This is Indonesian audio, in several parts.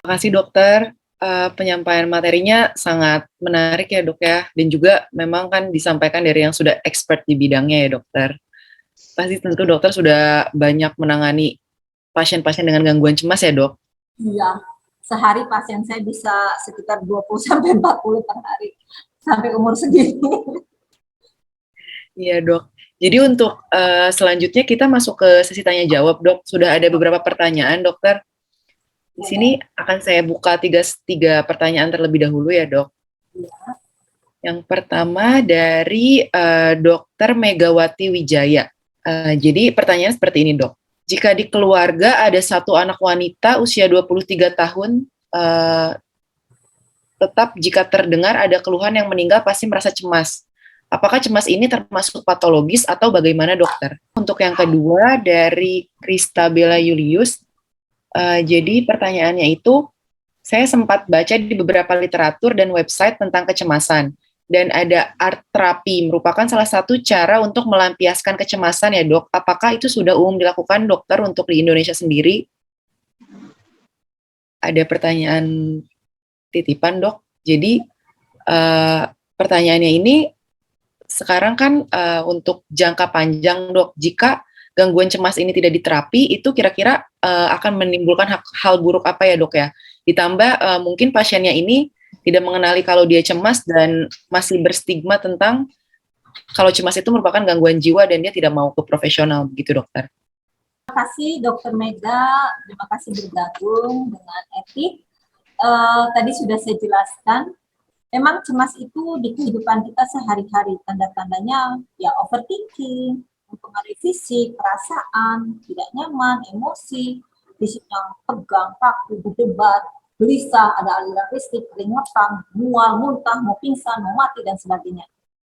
Makasih dokter, penyampaian materinya sangat menarik ya Dok ya, dan juga memang kan disampaikan dari yang sudah expert di bidangnya ya dokter. Pasti tentu dokter sudah banyak menangani pasien-pasien dengan gangguan cemas ya Dok? Iya, sehari pasien saya bisa sekitar 20 sampai 40 per hari, sampai umur segini. Iya Dok. Jadi untuk selanjutnya kita masuk ke sesi tanya jawab Dok. Sudah ada beberapa pertanyaan dokter. Di sini akan saya buka tiga pertanyaan terlebih dahulu ya Dok. Yang pertama dari Dokter Megawati Wijaya. Jadi pertanyaan seperti ini Dok. Jika di keluarga ada satu anak wanita usia 23 tahun, tetap jika terdengar ada keluhan yang meninggal pasti merasa cemas. Apakah cemas ini termasuk patologis atau bagaimana dokter? Untuk yang kedua dari Krista Bella Julius, jadi pertanyaannya itu, saya sempat baca di beberapa literatur dan website tentang kecemasan, dan ada art terapi merupakan salah satu cara untuk melampiaskan kecemasan ya dok. Apakah itu sudah umum dilakukan dokter untuk di Indonesia sendiri? Ada pertanyaan titipan dok. Jadi pertanyaannya ini sekarang kan untuk jangka panjang dok, jika gangguan cemas ini tidak diterapi, itu kira-kira akan menimbulkan hal buruk apa ya dok ya? Ditambah mungkin pasiennya ini tidak mengenali kalau dia cemas dan masih berstigma tentang kalau cemas itu merupakan gangguan jiwa dan dia tidak mau ke profesional, begitu dokter. Terima kasih Dokter Mega, terima kasih bergabung dengan Etik. Tadi sudah saya jelaskan, memang cemas itu di kehidupan kita sehari-hari, tanda-tandanya ya overthinking, mempengaruhi fisik, perasaan, tidak nyaman, emosi, fisiknya tegang, kaku, berdebar, gelisah, ada aliran listrik, keringetan, mual, muntah, mau pingsan, mau mati, dan sebagainya.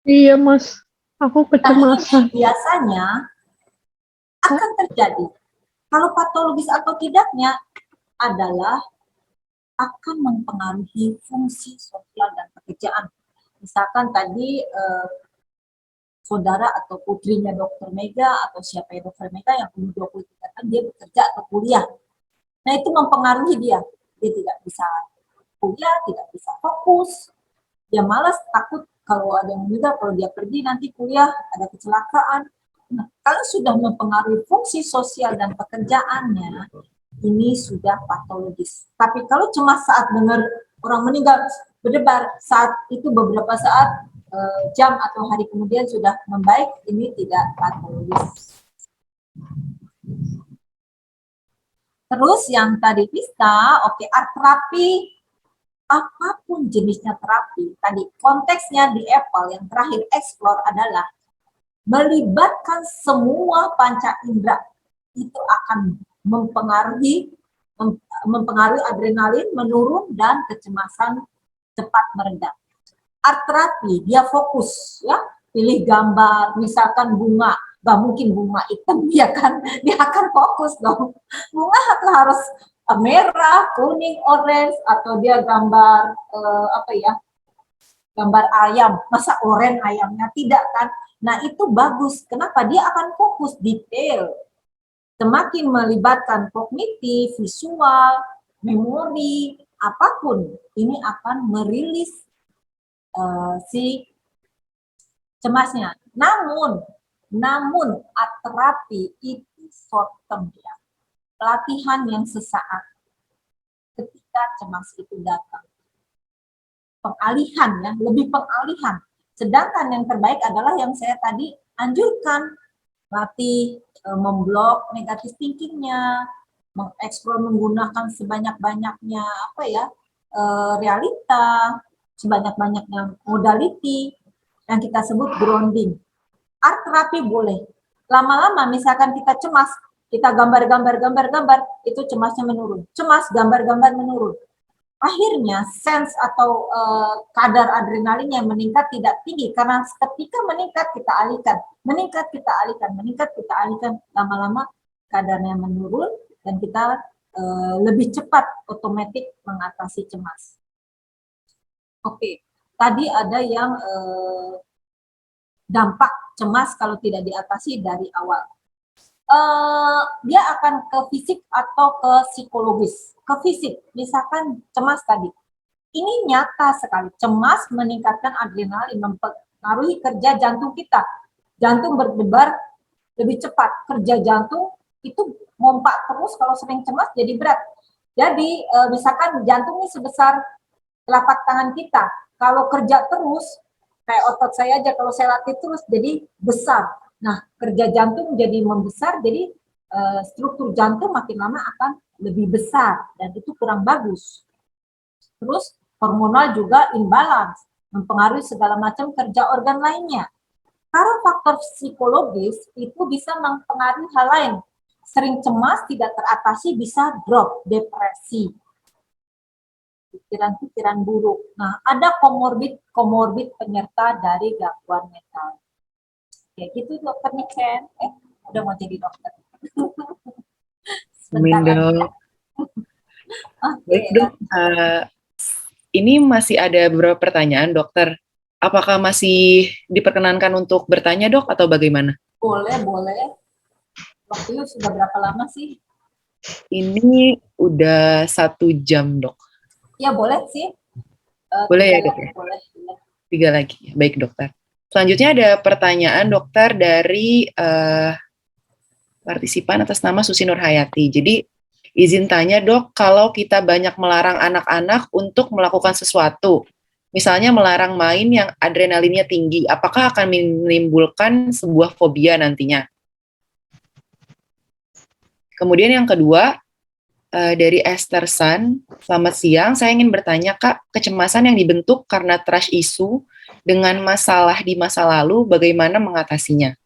Iya mas, aku Nah ini kecemasan. biasanya akan terjadi. Kalau patologis atau tidaknya adalah akan mempengaruhi fungsi sosial dan pekerjaan. Misalkan tadi saudara atau putrinya dokter Mega atau siapa ya dokter Mega yang umur 23 tahun dia bekerja atau kuliah. Nah itu mempengaruhi dia. Dia tidak bisa kuliah, tidak bisa fokus. Dia malas, takut kalau ada yang meninggal, kalau dia pergi nanti kuliah ada kecelakaan. Nah, kalau sudah mempengaruhi fungsi sosial dan pekerjaannya, ini sudah patologis. Tapi kalau cuma saat dengar orang meninggal berdebar, saat itu beberapa saat, jam atau hari kemudian sudah membaik, ini tidak patologis. Terus yang tadi Vista, oke, art terapi, apapun jenisnya terapi, tadi konteksnya di Apple yang terakhir explore adalah melibatkan semua panca indera, itu akan mempengaruhi adrenalin menurun dan kecemasan cepat mereda. Art terapi dia fokus ya, pilih gambar, misalkan bunga, gak mungkin bunga hitam ya kan, dia akan fokus dong. Bunga harus merah, kuning, orange, atau dia gambar apa ya, gambar ayam, masa oranye ayamnya tidak kan? Nah itu bagus, kenapa? Dia akan fokus detail. Semakin melibatkan kognitif, visual, memori, apapun, ini akan merilis si cemasnya. Namun art terapi itu short term ya, pelatihan yang sesaat ketika cemas itu datang. Pengalihan ya, lebih pengalihan. Sedangkan yang terbaik adalah yang saya tadi anjurkan, latih memblok negatif thinkingnya, mengeksplor menggunakan sebanyak-banyaknya apa ya, realita, sebanyak-banyaknya modality yang kita sebut grounding. Art terapi boleh. Lama-lama misalkan kita cemas, kita gambar-gambar, itu cemasnya menurun. Cemas, gambar-gambar menurun. Akhirnya sense atau kadar adrenalin yang meningkat tidak tinggi, karena ketika meningkat kita alihkan, lama-lama kadarnya menurun dan kita lebih cepat otomatis mengatasi cemas. Oke, tadi ada yang dampak cemas kalau tidak diatasi dari awal. dia akan ke fisik atau ke psikologis. Ke fisik, misalkan cemas tadi. Ini nyata sekali, cemas meningkatkan adrenalin, mempengaruhi kerja jantung kita. Jantung berdebar lebih cepat, kerja jantung itu mompak terus, kalau sering cemas jadi berat. Jadi misalkan jantung ini sebesar telapak tangan kita, kalau kerja terus, kayak otot saya aja kalau saya latih terus jadi besar. Nah, kerja jantung jadi membesar, jadi struktur jantung makin lama akan lebih besar dan itu kurang bagus. Terus hormonal juga imbalance, mempengaruhi segala macam kerja organ lainnya. Karena faktor psikologis itu bisa mempengaruhi hal lain. Sering cemas tidak teratasi bisa drop, depresi, pikiran-pikiran buruk. Nah, ada komorbid penyerta dari gangguan mental. Kayak gitu dokter Niken. Udah mau jadi dokter. Amin, Dok. Baik, Dok. Ini masih ada beberapa pertanyaan, dokter. Apakah masih diperkenankan untuk bertanya, Dok, atau bagaimana? Boleh, boleh. Waktunya sudah berapa lama sih? Ini udah 1 jam, Dok. Ya, boleh sih. Boleh ya, Dok? Boleh. 3 lagi. Baik, dokter. Selanjutnya ada pertanyaan, dokter, dari partisipan atas nama Susi Nurhayati. Jadi, izin tanya, Dok, kalau kita banyak melarang anak-anak untuk melakukan sesuatu, misalnya melarang main yang adrenalinnya tinggi, apakah akan menimbulkan sebuah fobia nantinya? Kemudian yang kedua, dari Esther San, selamat siang, saya ingin bertanya, Kak, kecemasan yang dibentuk karena trust issue dengan masalah di masa lalu, bagaimana mengatasinya?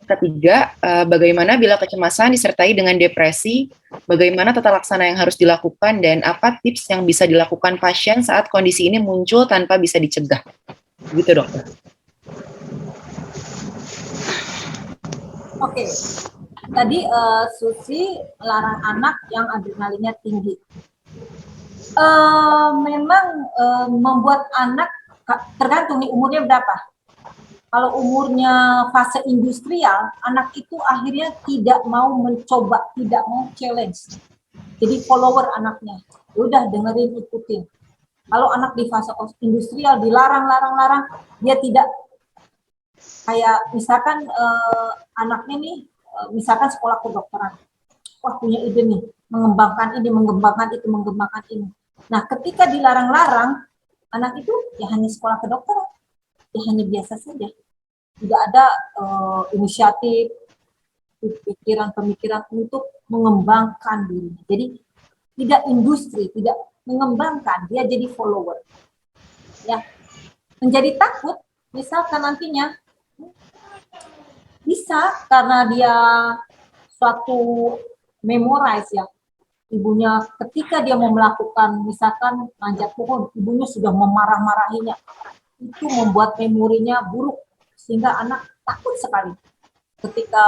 Ketiga, bagaimana bila kecemasan disertai dengan depresi, bagaimana tata laksana yang harus dilakukan, dan apa tips yang bisa dilakukan pasien saat kondisi ini muncul tanpa bisa dicegah? Gitu, dokter. Oke. Tadi Susi larang anak yang adrenalinnya tinggi. Memang membuat anak, tergantung nih umurnya berapa. Kalau umurnya fase industrial, anak itu akhirnya tidak mau mencoba, tidak mau challenge. Jadi follower anaknya, udah dengerin, ikutin. Kalau anak di fase industrial dilarang, dia tidak. Kayak misalkan anaknya nih, misalkan sekolah kedokteran, wah punya ide nih, mengembangkan ini, mengembangkan itu, mengembangkan ini. Nah, ketika dilarang-larang, anak itu ya hanya sekolah kedokteran, ya hanya biasa saja. Tidak ada inisiatif, pemikiran untuk mengembangkan dirinya. Jadi tidak industri, tidak mengembangkan, dia jadi follower. Ya, menjadi takut, misalkan nantinya bisa karena dia suatu memorize ya. Ibunya ketika dia mau melakukan misalkan manjat pohon, ibunya sudah memarah-marahinya. Itu membuat memorinya buruk sehingga anak takut sekali. Ketika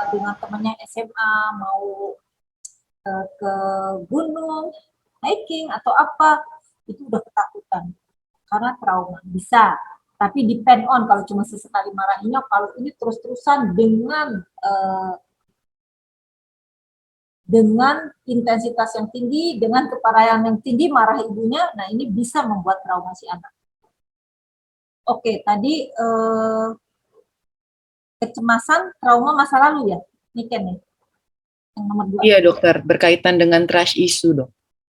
dengan temannya SMA mau ke gunung, hiking atau apa, itu udah ketakutan karena trauma. Bisa, tapi depend on kalau cuma sesekali marahinya, kalau ini terus-terusan dengan intensitas yang tinggi, dengan keparahan yang tinggi, marah ibunya, nah ini bisa membuat trauma si anak. Oke, tadi kecemasan, trauma masa lalu ya, Niken nih, yang nomor 2. Iya, dokter, berkaitan dengan trust issue, Dok.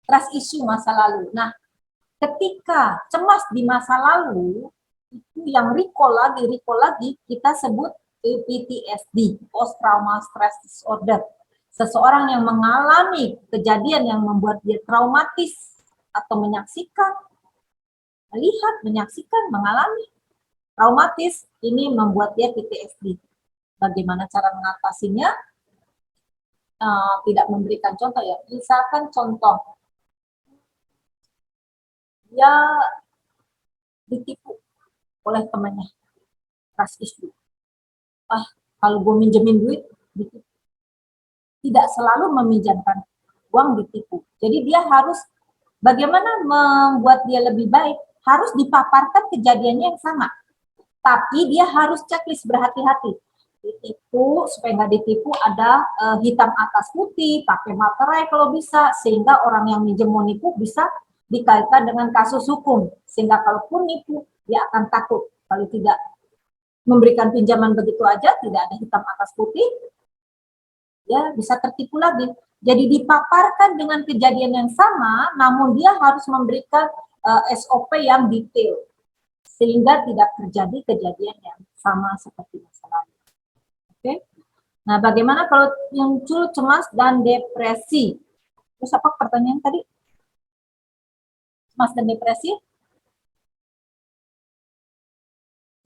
Trust issue masa lalu. Nah, ketika cemas di masa lalu, itu yang recall lagi, kita sebut PTSD, Post Trauma Stress Disorder. Seseorang yang mengalami kejadian yang membuat dia traumatis atau menyaksikan, mengalami traumatis, ini membuat dia PTSD. Bagaimana cara mengatasinya? Tidak memberikan contoh ya. Misalkan contoh, dia ditipu oleh temannya, trust issue. Kalau gue minjemin duit, ditipu. Tidak selalu meminjamkan uang ditipu. Jadi dia harus bagaimana membuat dia lebih baik, harus dipaparkan kejadiannya yang sama. Tapi dia harus checklist berhati-hati. ditipu, supaya nggak ditipu ada hitam atas putih, pakai materai kalau bisa, sehingga orang yang minjem mau nipu bisa dikaitkan dengan kasus hukum, sehingga kalaupun nipu dia akan takut. Kalau tidak memberikan pinjaman begitu aja, tidak ada hitam atas putih, ya bisa tertipu lagi. Jadi dipaparkan dengan kejadian yang sama, namun dia harus memberikan SOP yang detail, sehingga tidak terjadi kejadian yang sama seperti masa lalu. Oke. Nah, bagaimana kalau muncul cemas dan depresi? Terus apa pertanyaan tadi? Cemas dan depresi?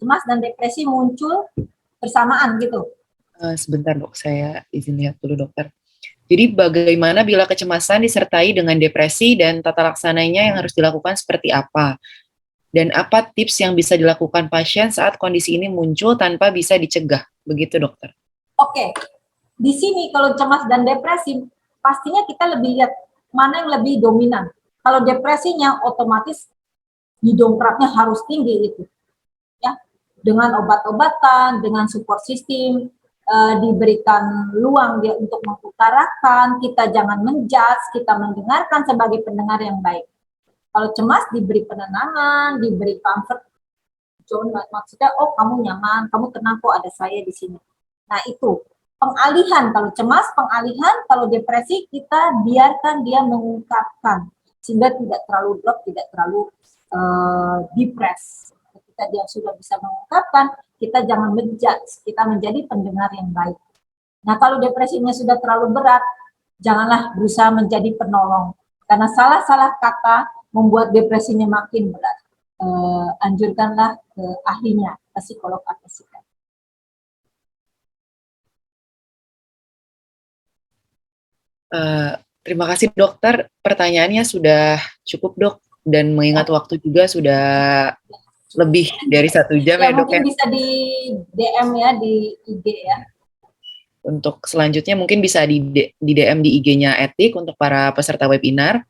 Cemas dan depresi muncul bersamaan gitu. Sebentar dok, saya izin lihat dulu dokter. Jadi bagaimana bila kecemasan disertai dengan depresi dan tata laksananya yang harus dilakukan seperti apa? Dan apa tips yang bisa dilakukan pasien saat kondisi ini muncul tanpa bisa dicegah? Begitu dokter. Oke, di sini kalau cemas dan depresi, pastinya kita lebih lihat mana yang lebih dominan. Kalau depresinya otomatis didongkraknya harus tinggi itu. Ya, dengan obat-obatan, dengan support system, diberikan luang dia untuk mengutarakan, kita jangan menjudge, kita mendengarkan sebagai pendengar yang baik. Kalau cemas diberi penenangan, diberi comfort zone, maksudnya oh kamu nyaman, kamu tenang kok ada saya di sini. Nah itu pengalihan, kalau cemas pengalihan, kalau depresi kita biarkan dia mengungkapkan sehingga tidak terlalu drop, tidak terlalu depres. Ketika dia sudah bisa mengungkapkan, kita jangan menjudge, kita menjadi pendengar yang baik. Nah, kalau depresinya sudah terlalu berat, janganlah berusaha menjadi penolong. Karena salah-salah kata membuat depresinya makin berat. Anjurkanlah ke ahlinya, ke psikolog atau psikiater. Terima kasih dokter, pertanyaannya sudah cukup dok, dan mengingat waktu juga sudah lebih dari 1 jam ya dok. Mungkin bisa di DM ya, di IG ya. Untuk selanjutnya mungkin bisa di DM di IG-nya Etik untuk para peserta webinar.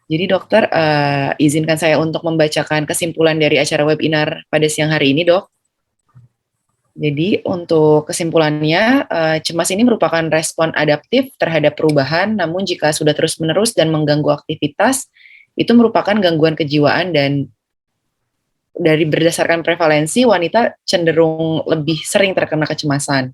Jadi dokter, izinkan saya untuk membacakan kesimpulan dari acara webinar pada siang hari ini dok. Jadi untuk kesimpulannya, cemas ini merupakan respon adaptif terhadap perubahan, namun jika sudah terus-menerus dan mengganggu aktivitas, itu merupakan gangguan kejiwaan dan dari berdasarkan prevalensi, wanita cenderung lebih sering terkena kecemasan.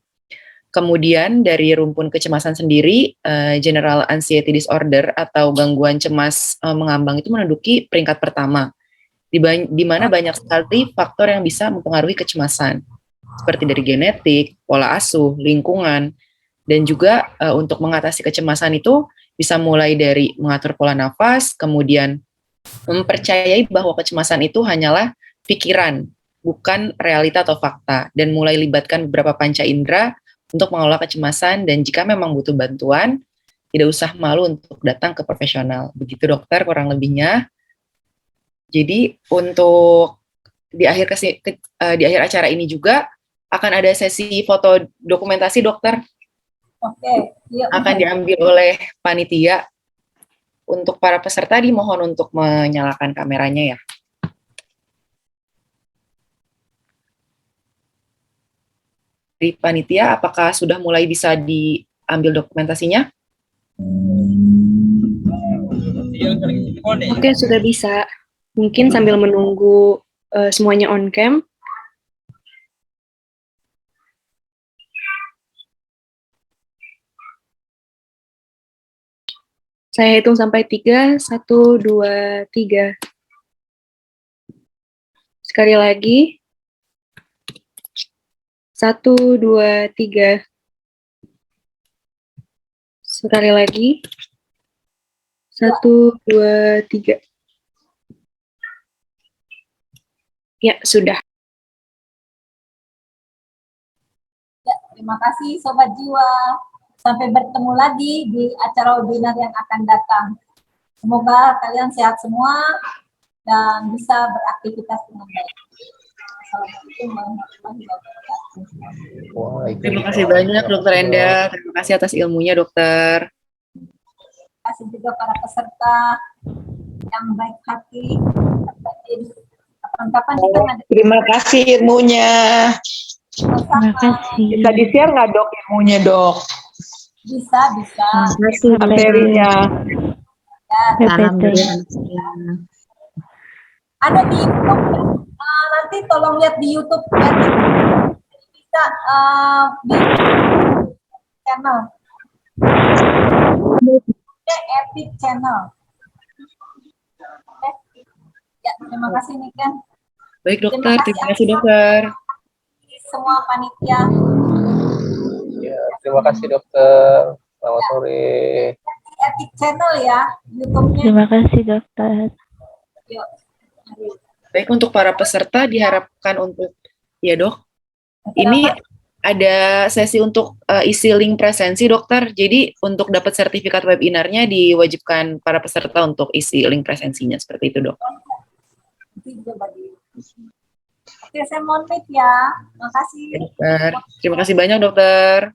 Kemudian dari rumpun kecemasan sendiri, General Anxiety Disorder atau gangguan cemas mengambang itu menduduki peringkat pertama, di mana banyak sekali faktor yang bisa mempengaruhi kecemasan, seperti dari genetik, pola asuh, lingkungan, dan juga untuk mengatasi kecemasan itu bisa mulai dari mengatur pola nafas, kemudian mempercayai bahwa kecemasan itu hanyalah pikiran, bukan realita atau fakta, dan mulai libatkan beberapa panca indera untuk mengelola kecemasan, dan jika memang butuh bantuan, tidak usah malu untuk datang ke profesional. Begitu dokter kurang lebihnya. Jadi untuk di akhir acara ini juga akan ada sesi foto dokumentasi dokter. Oke. Iya, akan diambil oleh panitia. Untuk para peserta dimohon untuk menyalakan kameranya ya. Dari panitia, apakah sudah mulai bisa diambil dokumentasinya? Oke, sudah bisa. Mungkin sambil menunggu semuanya on cam. Saya hitung sampai 3, 1, 2, 3. Sekali lagi. 1, 2, 3. Sekali lagi. 1, 2, 3. Ya, sudah. Ya, terima kasih Sobat Jiwa. Sampai bertemu lagi di acara webinar yang akan datang. Semoga kalian sehat semua dan bisa beraktivitas dengan baik. Assalamualaikum warahmatullahi wabarakatuh. Terima kasih banyak Dokter Enda. Terima kasih atas ilmunya dokter. Terima kasih juga para peserta yang baik hati. Kapan-kapan kita Terima kasih ilmunya. Terima kasih. Bisa di-share nggak dok ilmunya dok? Bisa. Masih Materinya. Salam PPT. dari anak saya. Ada di YouTube ya. Nanti tolong lihat di YouTube ya. Bisa di channel. Epic channel. Oke. Ya, terima kasih nih Ken. Baik dokter, terima kasih dokter. Semua panitia. Ya, terima kasih dokter. Selamat sore. Epic channel ya, YouTube-nya. Terima kasih dokter. Yuk. Baik, untuk para peserta diharapkan untuk, ya dok, ini ada sesi untuk isi link presensi dokter. Jadi untuk dapat sertifikat webinarnya diwajibkan para peserta untuk isi link presensinya, seperti itu dok. Nanti coba di. Oke, saya mohon maaf ya. Makasih. Dokter, terima kasih banyak dokter.